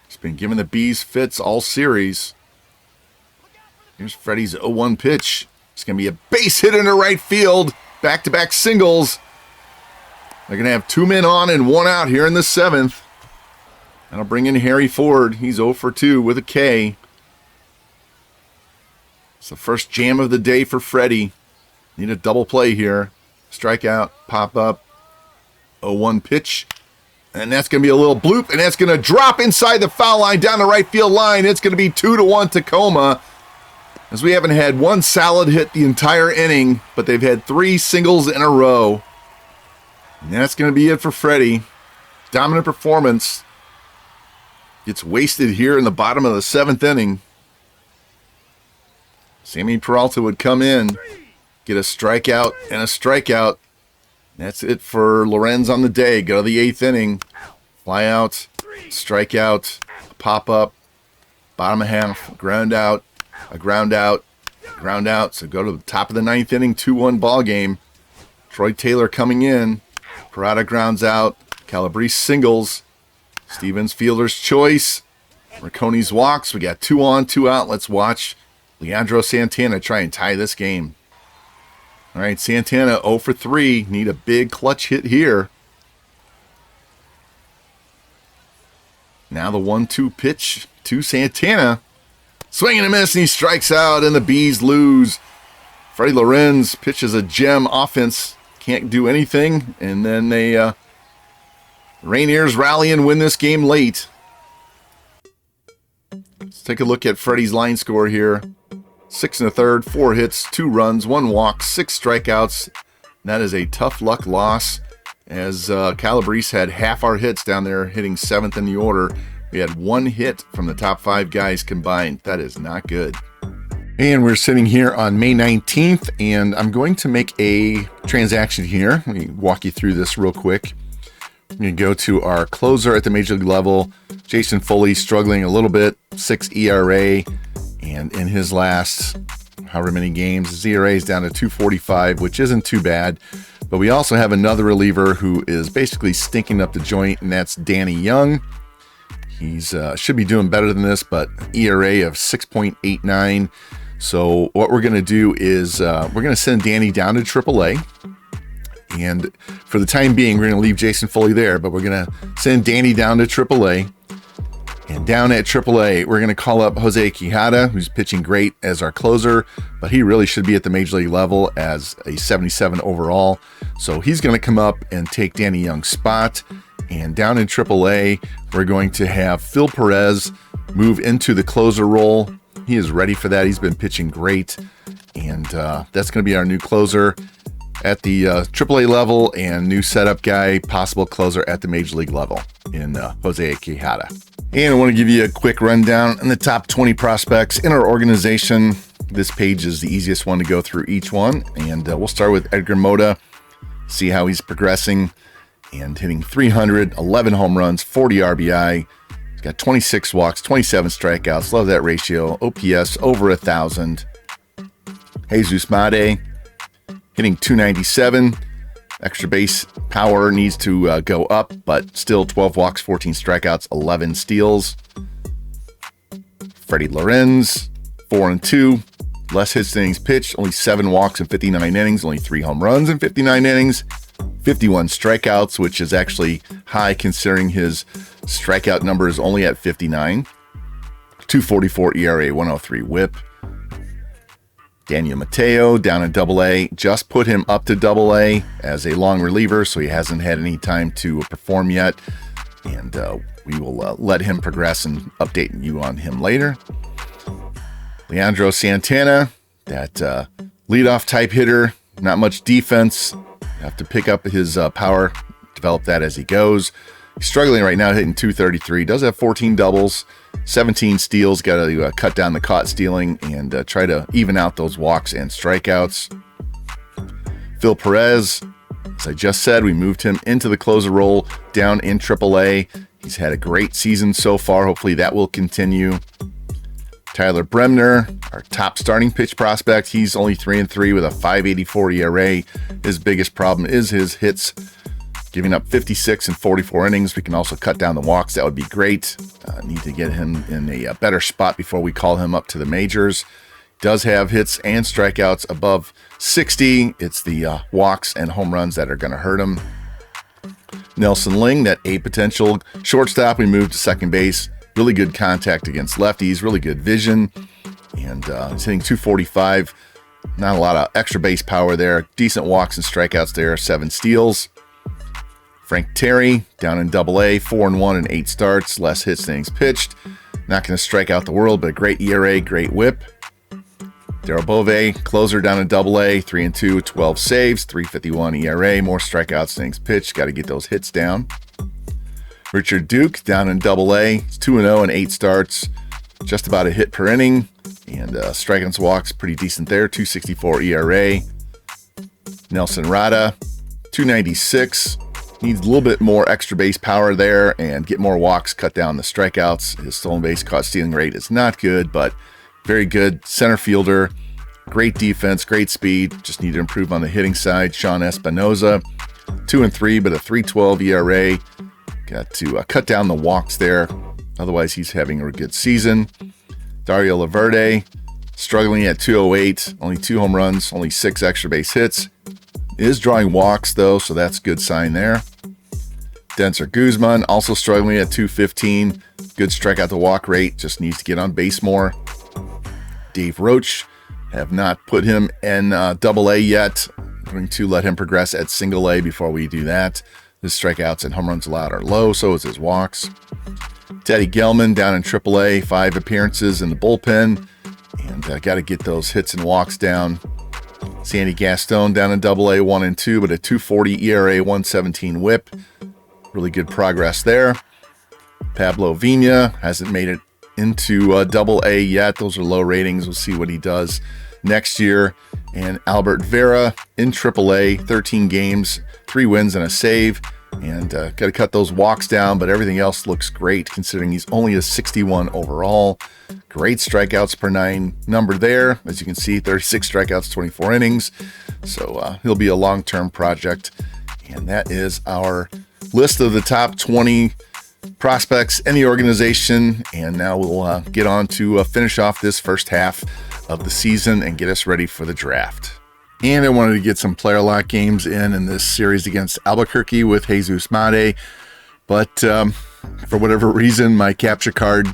S1: He's been giving the Bees fits all series. Here's Freddie's 0-1 pitch. It's going to be a base hit into right field. Back-to-back singles. They're going to have 2 men on and 1 out here in the 7th. That'll bring in Harry Ford. He's 0 for 2 with a K. It's the first jam of the day for Freddie. Need a double play here. Strikeout, pop up. 0-1 pitch. And that's going to be a little bloop. And that's going to drop inside the foul line down the right field line. It's going to be 2-1 Tacoma. As we haven't had 1 solid hit the entire inning, but they've had 3 singles in a row. And that's going to be it for Freddie. Dominant performance. gets wasted here in the bottom of the 7th inning. Sammy Peralta would come in, get a strikeout and a strikeout. That's it for Lorenz on the day. Go to the 8th inning. Fly out, strikeout, pop up, bottom of half, ground out, a ground out, ground out. So go to the top of the 9th inning, 2-1 ball game. Troy Taylor coming in. Parada grounds out. Calabrese singles. Stevens fielder's choice. Marconi's walks. We got 2 on, 2 out. Let's watch Leandro Santana try and tie this game. All right, Santana 0 for 3. Need a big clutch hit here. Now the 1-2 pitch to Santana. Swing and a miss, and he strikes out, and the Bees lose. Freddie Lorenz pitches a gem offense. Can't do anything, and then they Rainiers rally and win this game late. Let's take a look at Freddie's line score here. 6 1/3, 4 hits, 2 runs, 1 walk, 6 strikeouts. That is a tough luck loss, as Calabrese had half our hits down there, hitting 7th in the order. We had 1 hit from the top 5 guys combined. That is not good. And we're sitting here on May 19th, and I'm going to make a transaction here. Let me walk you through this real quick. We're going to go to our closer at the Major League level. Jason Foley struggling a little bit, 6 ERA, and in his last however many games, his ERA is down to 2.45, which isn't too bad. But we also have another reliever who is basically stinking up the joint, and that's Danny Young. He's should be doing better than this, but ERA of 6.89. So what we're going to do is we're going to send Danny down to AAA. And for the time being, we're going to leave Jason Foley there, but we're going to send Danny down to AAA. And down at AAA, we're going to call up Jose Quijada, who's pitching great as our closer, but he really should be at the Major League level as a 77 overall. So he's going to come up and take Danny Young's spot. And down in AAA, we're going to have Phil Perez move into the closer role. He is ready for that. He's been pitching great. And that's going to be our new closer at the AAA level, and new setup guy, possible closer at the Major League level in Jose Quijada. And I want to give you a quick rundown on the top 20 prospects in our organization. This page is the easiest one to go through each one. And we'll start with Edgar Mota, see how he's progressing and hitting 300, 11 home runs, 40 RBI. He's got 26 walks, 27 strikeouts. Love that ratio. OPS over 1,000. Jesus Made, hitting 297. Extra base power needs to go up, but still 12 walks, 14 strikeouts, 11 steals. Freddie Lorenz, 4-2. Less hits than innings pitched, only 7 walks in 59 innings, only 3 home runs in 59 innings. 51 strikeouts, which is actually high considering his strikeout number is only at 59. 2.44 ERA, 1.03 WHIP. Daniel Mateo down in AA, just put him up to AA as a long reliever, so he hasn't had any time to perform yet. And we will let him progress and update you on him later. Leandro Santana, that leadoff type hitter, not much defense. Have to pick up his power, develop that as he goes. He's struggling right now, hitting 233. Does have 14 doubles, 17 steals. Got to cut down the caught stealing and try to even out those walks and strikeouts. Phil Perez, as I just said, we moved him into the closer role down in AAA. He's had a great season so far. Hopefully that will continue. Tyler Bremner, our top starting pitch prospect. He's only 3-3 with a 5.84 ERA. His biggest problem is his hits, giving up 56 in 44 innings. We can also cut down the walks. That would be great. Need to get him in a better spot before we call him up to the majors. Does have hits and strikeouts above 60. It's the walks and home runs that are going to hurt him. Nelson Ling, that A potential shortstop, we moved to second base. Really good contact against lefties, really good vision, and he's hitting 245. Not a lot of extra base power there. Decent walks and strikeouts there, 7 steals. Frank Terry down in AA, 4-1 in 8 starts, less hits than innings pitched. Not going to strike out the world, but a great ERA, great whip. Darryl Bove, closer down in AA, 3-2, 12 saves, 3.51 ERA, more strikeouts than innings pitched. Got to get those hits down. Richard Duke down in AA. He's 2-0 in 8 starts. Just about a hit per inning. And strikeouts, walks, pretty decent there. 2.64 ERA. Nelson Rada, 296. Needs a little bit more extra base power there and get more walks, cut down the strikeouts. His stolen base caught stealing rate is not good, but very good center fielder. Great defense, great speed. Just need to improve on the hitting side. Sean Espinoza, 2-3, but a 3.12 ERA. Got to cut down the walks there. Otherwise, he's having a good season. Dario Laverde, struggling at 208, only 2 home runs, only 6 extra base hits. Is drawing walks, though, so that's a good sign there. Denzer Guzman, also struggling at 215. Good strikeout to walk rate, just needs to get on base more. Dave Roach, have not put him in AA yet. I'm going to let him progress at single A before we do that. His strikeouts and home runs allowed are low, so is his walks. Teddy Gelman down in AAA, 5 appearances in the bullpen, and got to get those hits and walks down. Sandy Gaston down in AA, 1 and 2, but a 2.40 ERA, 1.17 WHIP. Really good progress there. Pablo Vina hasn't made it into AA yet. Those are low ratings. We'll see what he does next year. And Albert Vera in AAA, 13 games, 3 wins and a save. And got to cut those walks down, but everything else looks great considering he's only a 61 overall. Great strikeouts per 9 number there. As you can see, 36 strikeouts, 24 innings. So he'll be a long-term project. And that is our list of the top 20 prospects in the organization. And now we'll get on to finish off this first half of the season and get us ready for the draft. And I wanted to get some player lock games in this series against Albuquerque with Jesus Made. But for whatever reason, my capture card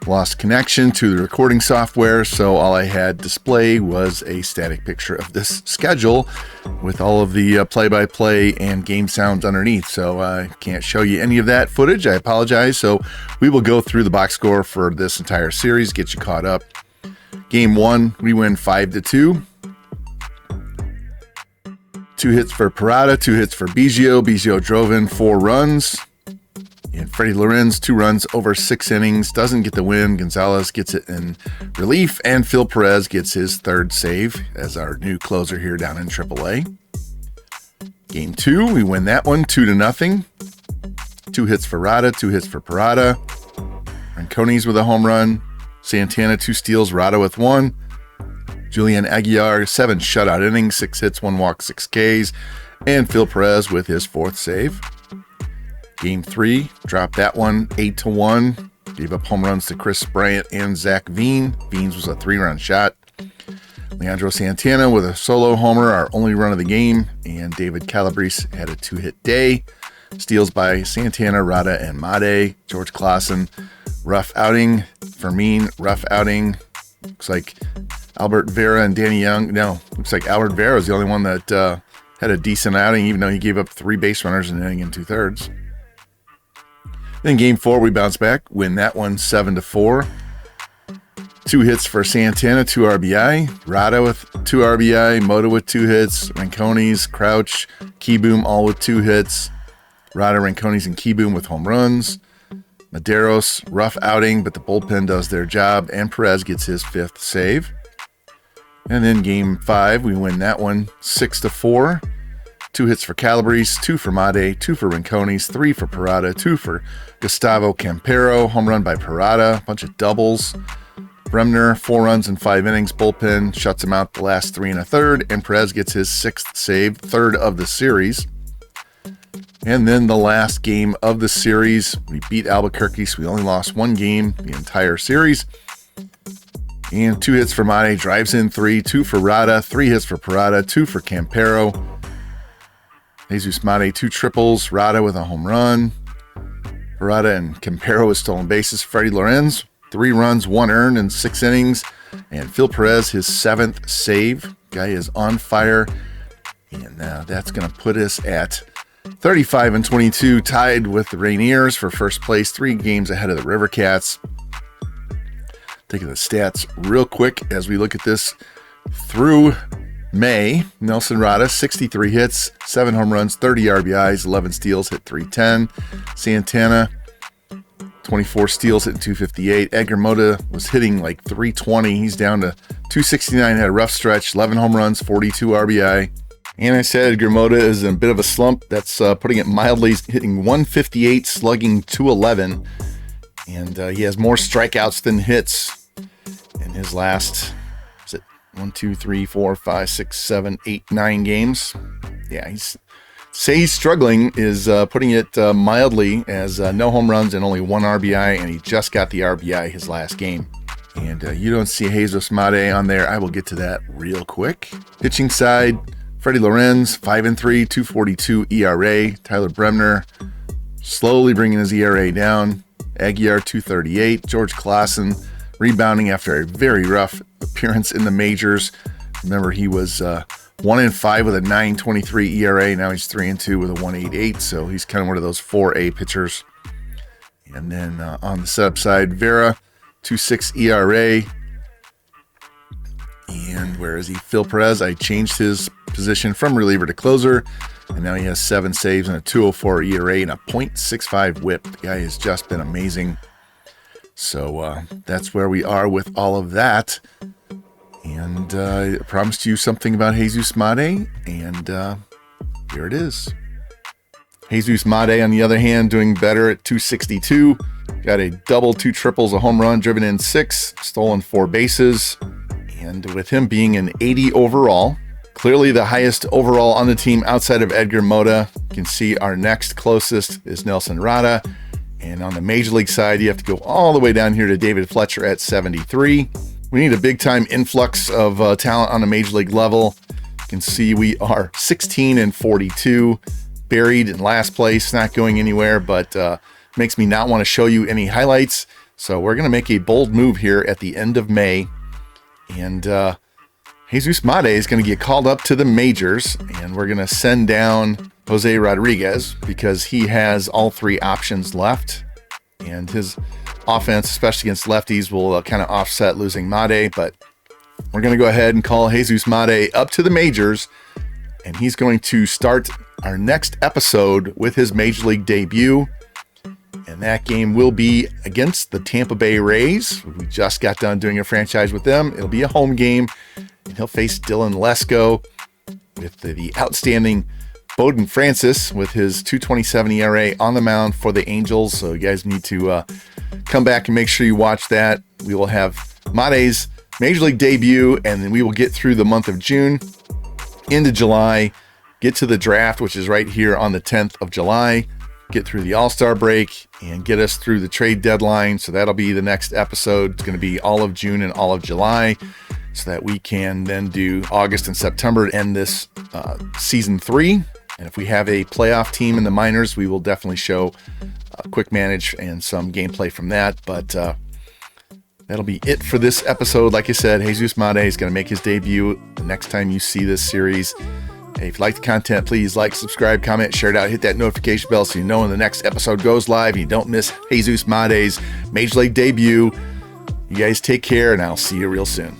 S1: lost connection to the recording software. So all I had display was a static picture of this schedule with all of the play-by-play and game sounds underneath. So I can't show you any of that footage. I apologize. So we will go through the box score for this entire series, get you caught up. Game 1, we win 5-2. 2 hits for Parada, 2 hits for Biggio. Biggio drove in 4 runs. And Freddie Lorenz, 2 runs over 6 innings. Doesn't get the win. Gonzalez gets it in relief. And Phil Perez gets his 3rd save as our new closer here down in AAA. Game 2, we win that one 2-0. 2 hits for Rada, 2 hits for Parada. Rancones with a home run. Santana, 2 steals. Rada with 1. Julian Aguilar, 7 shutout innings, 6 hits, 1 walk, 6 Ks. And Phil Perez with his 4th save. Game 3, dropped that one 8-1. Gave up home runs to Chris Bryant and Zach Veen. Veen's was a 3-run shot. Leandro Santana with a solo homer, our only run of the game. And David Calabrese had a 2-hit day. Steals by Santana, Rada, and Made. George Clausen, rough outing. Fermin, rough outing. Looks like Albert Vera and Danny Young. No, looks like Albert Vera is the only one that had a decent outing, even though he gave up 3 base runners in an inning and 2/3. Then game 4, we bounce back, win that one 7-4. 2 hits for Santana, 2 RBI. Rada with 2 RBI. Mota with 2 hits. Rancones, Crouch, Keyboom all with 2 hits. Rada, Rancones, and Keyboom with home runs. Maderos, rough outing, but the bullpen does their job, and Perez gets his 5th save. And then game 5, we win that one 6-4. 2 hits for Calabrese, 2 for Made, 2 for Rancones, 3 for Parada, 2 for Gustavo Campero, home run by Parada, bunch of doubles. Bremner, 4 runs in 5 innings, bullpen, shuts him out the last 3 1/3, and Perez gets his 6th save, 3rd of the series. And then the last game of the series, we beat Albuquerque, so we only lost 1 game the entire series. And 2 hits for Made, drives in 3, 2 for Rada, 3 hits for Parada, 2 for Campero. Jesus Made, 2 triples, Rada with a home run. Parada and Campero with stolen bases. Freddie Lorenz, 3 runs, 1 earned in 6 innings. And Phil Perez, his 7th save. Guy is on fire. And that's going to put us at 35-22, tied with the Rainiers for first place, 3 games ahead of the River Cats. Taking the stats real quick as we look at this through May. Nelson Rada, 63 hits, 7 home runs, 30 RBIs, 11 steals, hit .310. Santana, 24 steals, hitting 258. Edgar Mota was hitting like 320. He's down to 269, had a rough stretch, 11 home runs, 42 RBI. And I said Edgar Mota is in a bit of a slump. That's putting it mildly. He's hitting 158, slugging 211. And he has more strikeouts than hits in his last, is it 1, 2, 3, 4, 5, 6, 7, 8, 9 games? Yeah, he's struggling is putting it mildly, as no home runs and only 1 RBI, and he just got the RBI his last game. And you don't see Jesus Made on there. I will get to that real quick. Pitching side, Freddie Lorenz, 5-3, 2.42 ERA. Tyler Bremner slowly bringing his ERA down. Aguiar, 2.38. George Claassen rebounding after a very rough appearance in the majors. Remember, he was 1-5 with a 9.23 ERA. Now he's 3-2 with a 1.88. So he's kind of one of those 4A pitchers. And then on the setup side, Vera, 2.6 ERA. And where is he? Phil Perez. I changed his position from reliever to closer, and now he has 7 saves and a 2.04 ERA and a .65 whip. The guy has just been amazing. So that's where we are with all of that. And I promised you something about Jesus Made, and here it is. Jesus Made, on the other hand, doing better at 262. Got a double, 2 triples, a home run, driven in 6, stolen 4 bases. And with him being an 80 overall, clearly the highest overall on the team outside of Edgar Mota. You can see our next closest is Nelson Rada. And on the major league side, you have to go all the way down here to David Fletcher at 73. We need a big time influx of talent on the major league level. You can see we are 16-42, buried in last place, not going anywhere, but makes me not want to show you any highlights. So we're going to make a bold move here at the end of May. And Jesus Made is going to get called up to the majors, and we're going to send down Jose Rodriguez because he has all 3 options left, and his offense, especially against lefties, will kind of offset losing Made. But we're going to go ahead and call Jesus Made up to the majors, and he's going to start our next episode with his major league debut. And that game will be against the Tampa Bay Rays. We just got done doing a franchise with them. It'll be a home game, and he'll face Dylan Lesko with the outstanding Bowden Francis with his 2.27 ERA on the mound for the Angels. So you guys need to come back and make sure you watch that. We will have Made's major league debut, and then we will get through the month of June into July, get to the draft, which is right here on the 10th of July. Get through the All-Star break and get us through the trade deadline. So that'll be the next episode. It's going to be all of June and all of July, so that we can then do August and September to end this season 3. And if we have a playoff team in the minors, we will definitely show a quick manage and some gameplay from that. But that'll be it for this episode. Like I said, Jesus Made is going to make his debut the next time you see this series. Hey, if you like the content, please like, subscribe, comment, share it out, hit that notification bell so you know when the next episode goes live and you don't miss Jesus Made's Major League debut. You guys take care, and I'll see you real soon.